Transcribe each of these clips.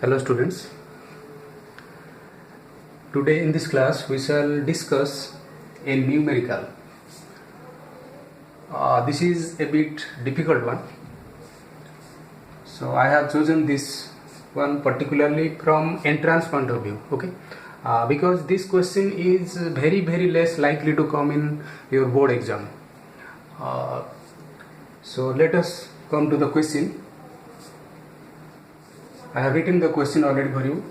Hello students. Today in this class we shall discuss a numerical. This is a bit difficult one. So I have chosen this one particularly from entrance point of view. Okay. Because this question is very less likely to come in your board exam. So let us come to the question. I have written the question already for you.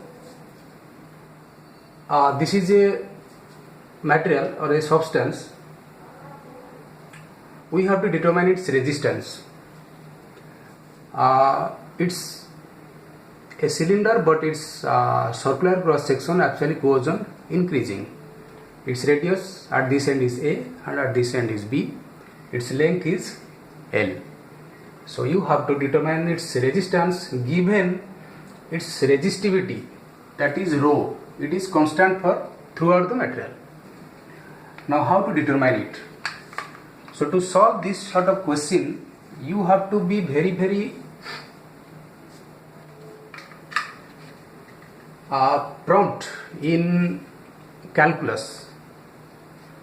This is a material or a substance. We have to determine its resistance. It's a cylinder, but its circular cross section actually goes on increasing. Its radius at this end is A and at this end is B. Its length is L. So you have to determine its resistance given its resistivity, that is rho. It is constant for throughout the material. Now how to determine it? So to solve this sort of question, you have to be very prompt in calculus.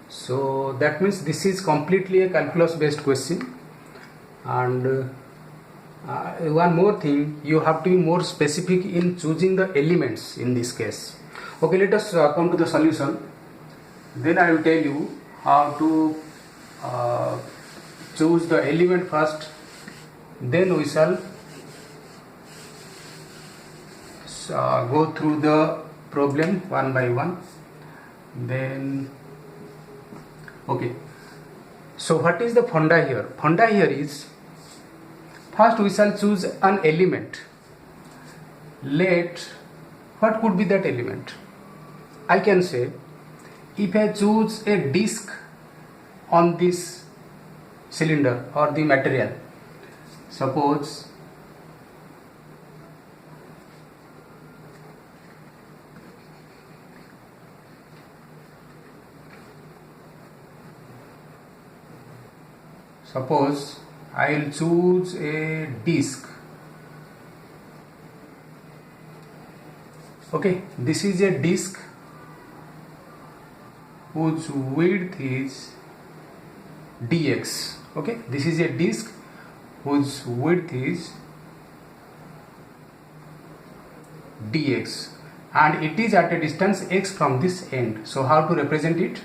So that means this is completely a calculus based question. And one more thing, you have to be more specific in choosing the elements in this case. Okay, let us come to the solution. Then I will tell you how to choose the element first. Then we shall go through the problem one by one. Then okay. So what is the funda here? Funda here is, first we shall choose an element. What could be that element? I can say, if I choose a disc on this cylinder or the material, suppose I will choose a disc. Okay, this is a disc whose width is dx. Okay, this is a disc whose width is dx and it is at a distance x from this end. So how to represent it?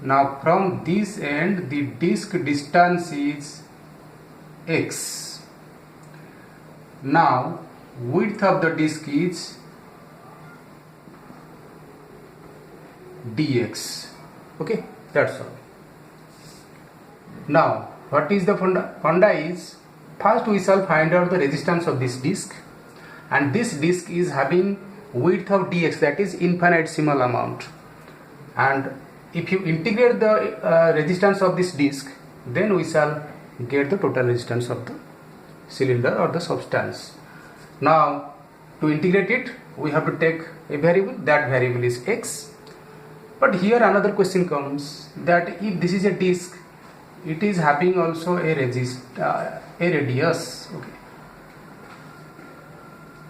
Now from this end the disc distance is x. Now width of the disc is dx. Okay, that's all. Now what is the funda? Funda is, first we shall find out the resistance of this disc, and this disc is having width of dx, that is infinitesimal amount, and if you integrate the resistance of this disc, then we shall get the total resistance of the cylinder or the substance. Now to integrate it, we have to take a variable. That variable is x. But here another question comes, that if this is a disc, it is having also a radius. Okay,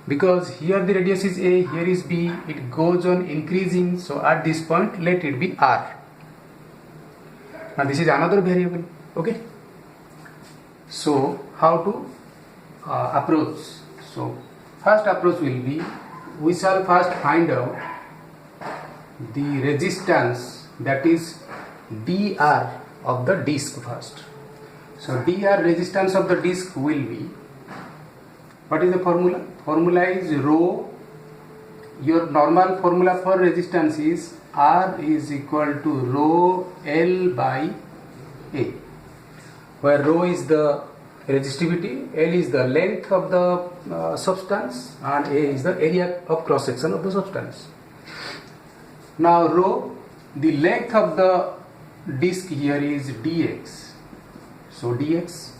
because here the radius is a, here is b, it goes on increasing. So at this point let it be r. Now this is another variable. Okay, so how to approach? So first approach will be, we shall first find out the resistance, that is dr of the disc first. So dr resistance of the disc will be, what is the formula? Formula is rho. Your normal formula for resistance is R is equal to rho L by A, where rho is the resistivity, L is the length of the substance, and A is the area of cross section of the substance. Now rho, the length of the disc here is dx. So dx,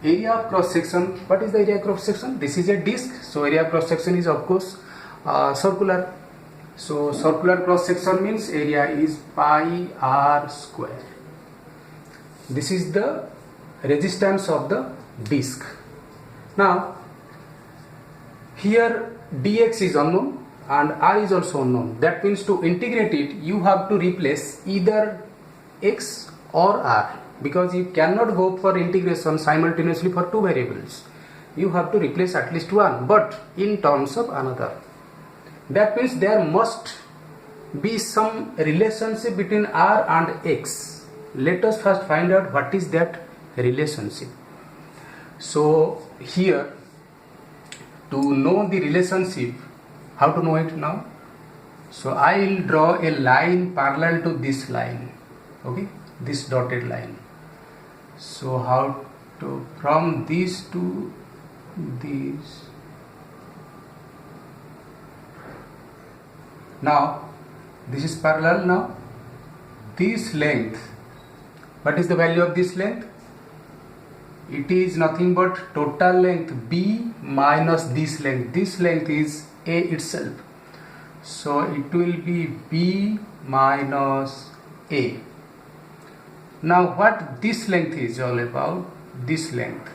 area of cross section. What is the area of cross section? This is a disc, so area of cross section is of course circular. So circular cross section means area is pi r square. This is the resistance of the disc. Now Here dx is unknown and r is also unknown. That means to integrate it, you have to replace either x or r, because you cannot go for integration simultaneously for two variables. You have to replace at least one, but in terms of another. That means there must be some relationship between r and x. Let us first find out what is that relationship. So here, to know the relationship, how to know it now? So I will draw a line parallel to this line, okay, this dotted line. So how to, from this to this. Now this is parallel. Now this length, what is the value of this length? It is nothing but total length b minus this length. This length is a itself, so it will be b minus a. Now what this length is all about? This length,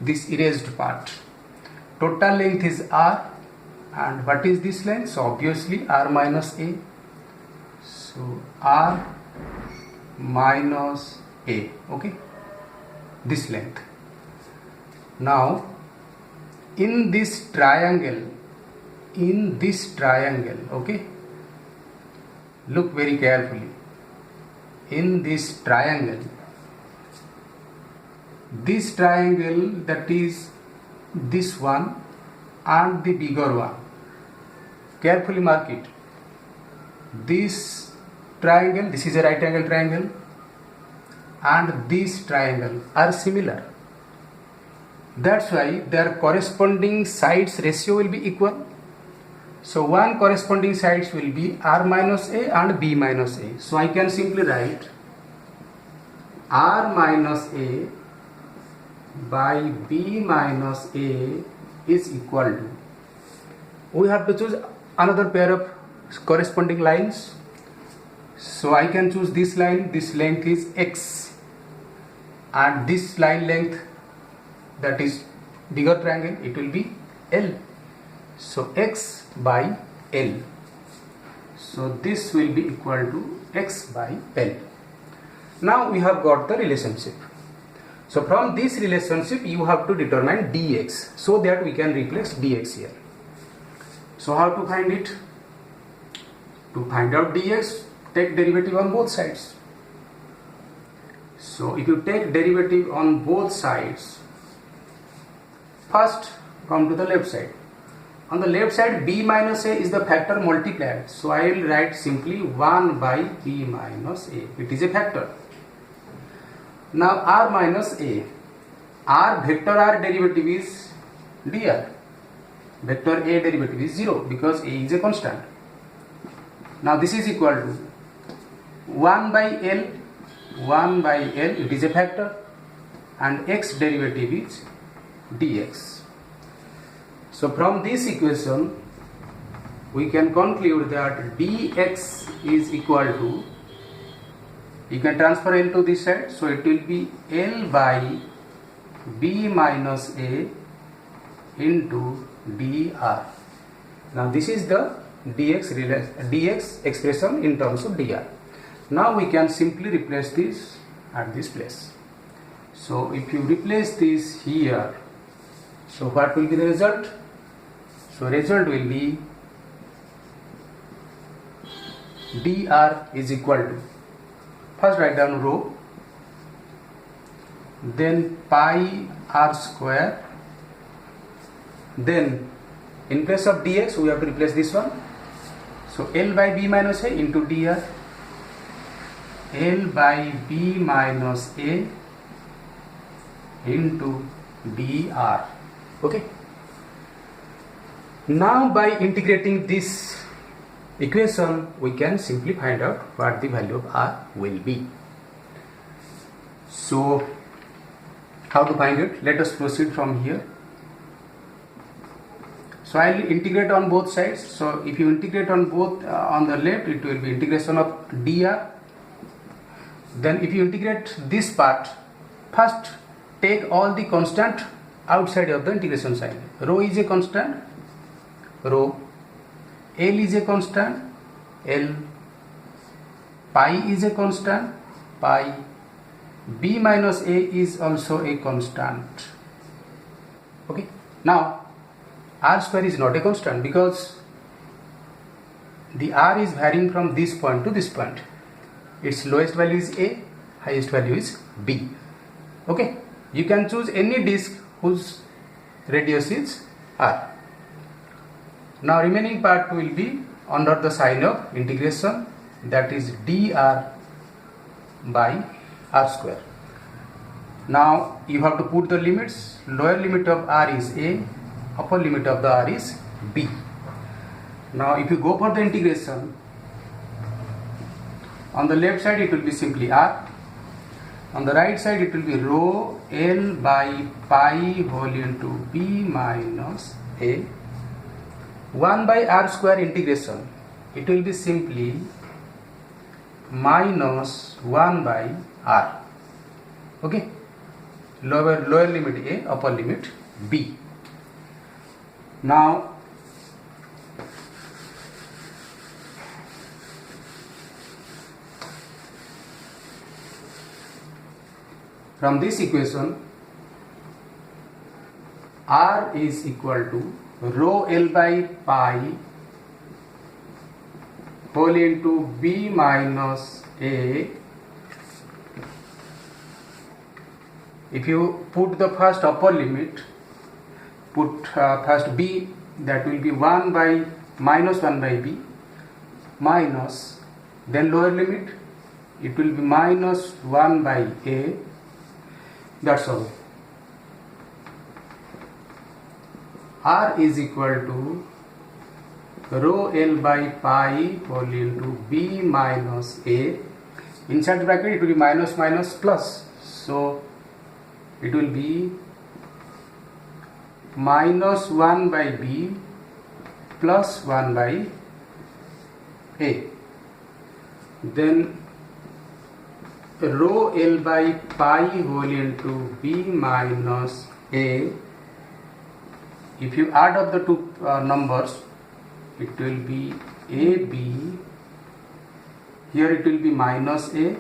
this erased part, total length is r, and what is this length? So obviously r minus a. So r minus a, okay, this length. Now in this triangle, okay, look very carefully. In this triangle, that is this one and the bigger one, carefully mark it. This triangle, this is a right angle triangle, and this triangle are similar. That's why their corresponding sides ratio will be equal. So one corresponding sides will be r minus a and b minus a. So I can simply write r minus a by b minus a is equal to, we have to choose another pair of corresponding lines. So I can choose this line, this length is x, and this line length, that is bigger triangle, it will be L. So x by L. So this will be equal to x by L. Now we have got the relationship. So from this relationship you have to determine dx, so that we can replace dx here. So how to find it? To find out dx, take derivative on both sides. So if you take derivative on both sides, first come to the left side. On the left side, b minus a is the factor multiplied. So I will write simply 1 by b minus a. It is a factor. Now r minus a. R vector r derivative is dr. Vector a derivative is 0 because a is a constant. Now this is equal to 1 by L. 1 by L, it is a factor, and x derivative is dx. So from this equation we can conclude that dx is equal to, you can transfer L to this side, so it will be L by b minus a into dr. Now this is the dx expression in terms of dr. Now we can simply replace this at this place. So if you replace this here, so what will be the result? So result will be dr is equal to, first write down rho, then pi r square, then in place of dx we have to replace this one. So L by b minus a into dr, L by b minus a into dr. Okay. Now by integrating this equation we can simply find out what the value of r will be. So how to find it? Let us proceed from here. So I will integrate on both sides. So if you integrate on both, on the left it will be integration of dr. Then if you integrate this part, first take all the constant outside of the integration sign. Rho is a constant, rho, L is a constant, L, pi is a constant, pi, b minus a is also a constant. Okay, now r square is not a constant because the r is varying from this point to this point. Its lowest value is a, highest value is b. Okay, you can choose any disk whose radius is r. Now remaining part will be under the sign of integration, that is dr by r square. Now you have to put the limits. Lower limit of r is a, upper limit of the r is b. Now if you go for the integration, on the left side it will be simply r, on the right side it will be rho L by pi whole into b minus a. 1 by r square integration, it will be simply minus 1 by r. Okay, lower limit a, upper limit b. Now from this equation, r is equal to rho L by pi whole into b minus a. If you put the first upper limit, put first b, that will be 1 by minus 1 by b, minus, then lower limit, it will be minus 1 by a. That's all. R is equal to rho L by pi whole into b minus a. Inside bracket it will be minus minus plus, so it will be minus 1 by b plus 1 by a. Then rho L by pi whole into b minus a. If you add up the two numbers, it will be ab, here it will be minus a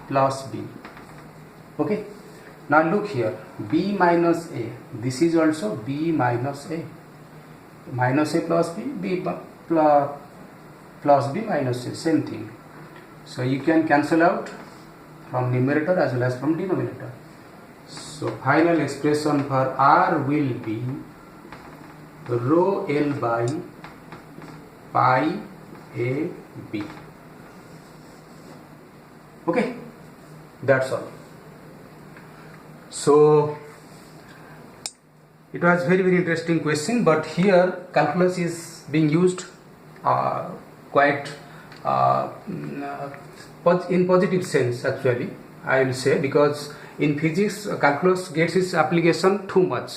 plus b. Okay, now look here, b minus a, this is also b minus a, minus a plus b, b plus b minus a, same thing. So you can cancel out from numerator as well as from denominator. So final expression for r will be rho L by pi a b. Okay, that's all. So it was very interesting question, but here calculus is being used quite in positive sense, actually I will say, because in physics calculus gets its application too much.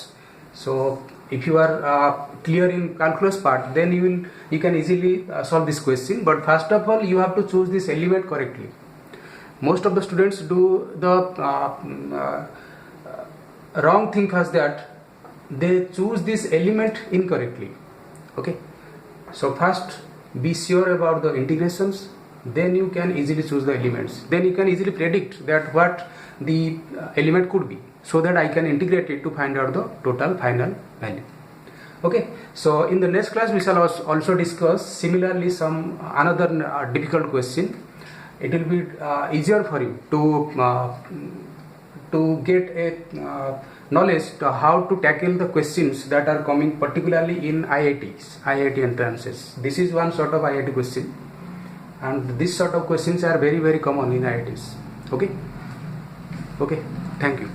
So if you are clear in calculus part, then you can easily solve this question. But first of all, you have to choose this element correctly. Most of the students do the wrong thing first, that they choose this element incorrectly. Okay, so first be sure about the integrations, then you can easily choose the elements, then you can easily predict that what the element could be, so that I can integrate it to find out the total final value. Okay, so in the next class we shall also discuss similarly some another difficult question. It will be easier for you to get a knowledge to how to tackle the questions that are coming particularly in IIT entrances. This is one sort of IIT question, and this sort of questions are very common in IITs. Okay, thank you.